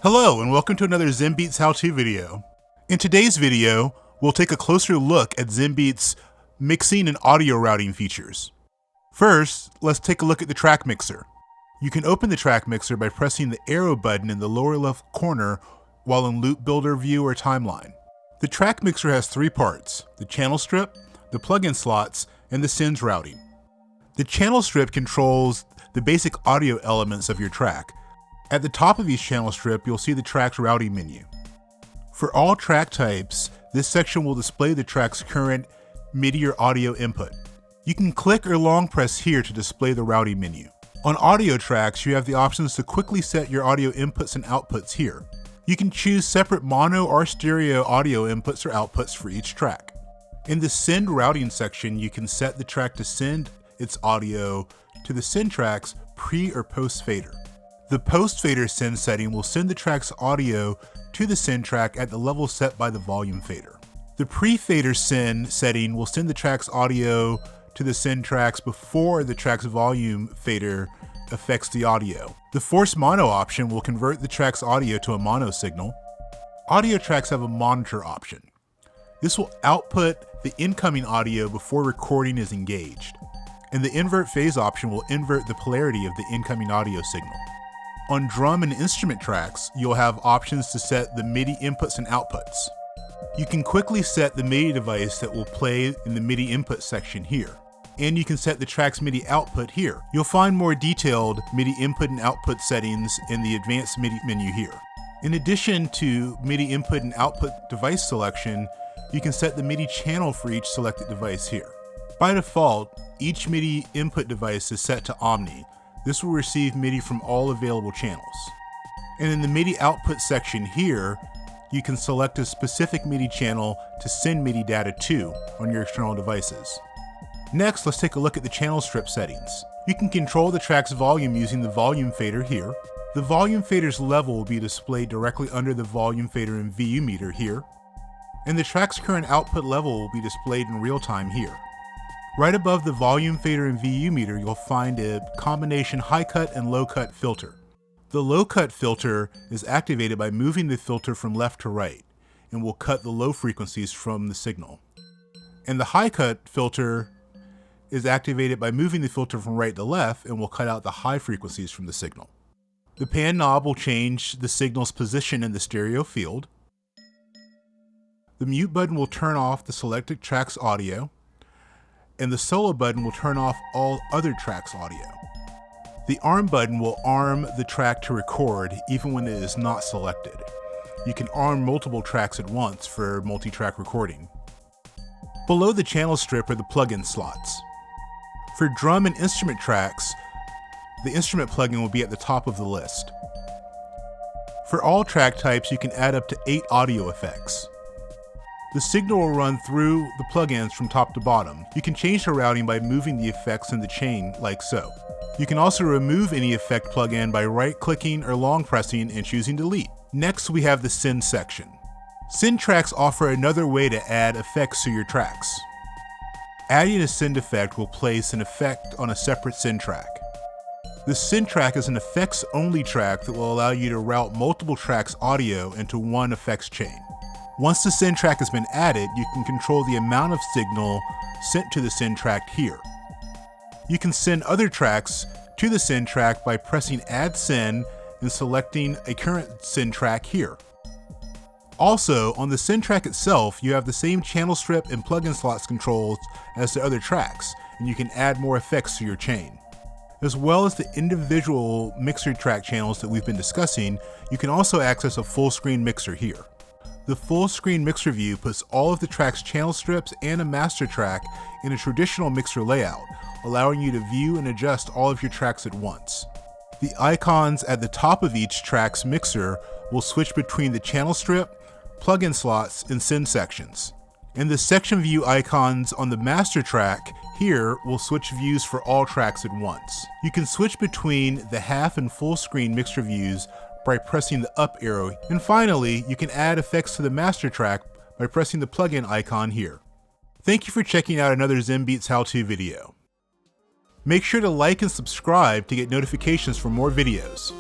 Hello and welcome to another Zenbeats how-to video. In today's video, we'll take a closer look at Zenbeats' mixing and audio routing features. First, let's take a look at the track mixer. You can open the track mixer by pressing the arrow button in the lower left corner while in Loop Builder view or timeline. The track mixer has three parts: the channel strip, the plugin slots, and the sends routing. The channel strip controls the basic audio elements of your track. At the top of each channel strip, you'll see the track's routing menu. For all track types, this section will display the track's current MIDI or audio input. You can click or long press here to display the routing menu. On audio tracks, you have the options to quickly set your audio inputs and outputs here. You can choose separate mono or stereo audio inputs or outputs for each track. In the send routing section, you can set the track to send its audio to the send track's pre or post fader. The post fader send setting will send the track's audio to the send track at the level set by the volume fader. The pre-fader send setting will send the track's audio to the send tracks before the track's volume fader affects the audio. The force mono option will convert the track's audio to a mono signal. Audio tracks have a monitor option. This will output the incoming audio before recording is engaged. And the invert phase option will invert the polarity of the incoming audio signal. On drum and instrument tracks, you'll have options to set the MIDI inputs and outputs. You can quickly set the MIDI device that will play in the MIDI input section here. And you can set the track's MIDI output here. You'll find more detailed MIDI input and output settings in the advanced MIDI menu here. In addition to MIDI input and output device selection, you can set the MIDI channel for each selected device here. By default, each MIDI input device is set to Omni. This will receive MIDI from all available channels. And in the MIDI output section here, you can select a specific MIDI channel to send MIDI data to on your external devices. Next, let's take a look at the channel strip settings. You can control the track's volume using the volume fader here. The volume fader's level will be displayed directly under the volume fader and VU meter here. And the track's current output level will be displayed in real time here. Right above the volume fader and VU meter, you'll find a combination high cut and low cut filter. The low cut filter is activated by moving the filter from left to right and will cut the low frequencies from the signal. And the high cut filter is activated by moving the filter from right to left and will cut out the high frequencies from the signal. The pan knob will change the signal's position in the stereo field. The mute button will turn off the selected track's audio, and the solo button will turn off all other tracks' audio. The arm button will arm the track to record even when it is not selected. You can arm multiple tracks at once for multi-track recording. Below the channel strip are the plugin slots. For drum and instrument tracks, the instrument plugin will be at the top of the list. For all track types, you can add up to 8 audio effects. The signal will run through the plugins from top to bottom. You can change the routing by moving the effects in the chain, like so. You can also remove any effect plugin by right-clicking or long pressing and choosing delete. Next, we have the send section. Send tracks offer another way to add effects to your tracks. Adding a send effect will place an effect on a separate send track. The send track is an effects-only track that will allow you to route multiple tracks' audio into one effects chain. Once the send track has been added, you can control the amount of signal sent to the send track here. You can send other tracks to the send track by pressing Add Send and selecting a current send track here. Also, on the send track itself, you have the same channel strip and plugin slots controls as the other tracks, and you can add more effects to your chain. As well as the individual mixer track channels that we've been discussing, you can also access a full screen mixer here. The full screen mixer view puts all of the track's channel strips and a master track in a traditional mixer layout, allowing you to view and adjust all of your tracks at once. The icons at the top of each track's mixer will switch between the channel strip, plugin slots, and send sections. And the section view icons on the master track here will switch views for all tracks at once. You can switch between the half and full screen mixer views by pressing the up arrow. And finally, you can add effects to the master track by pressing the plugin icon here. Thank you for checking out another Zenbeats how-to video. Make sure to like and subscribe to get notifications for more videos.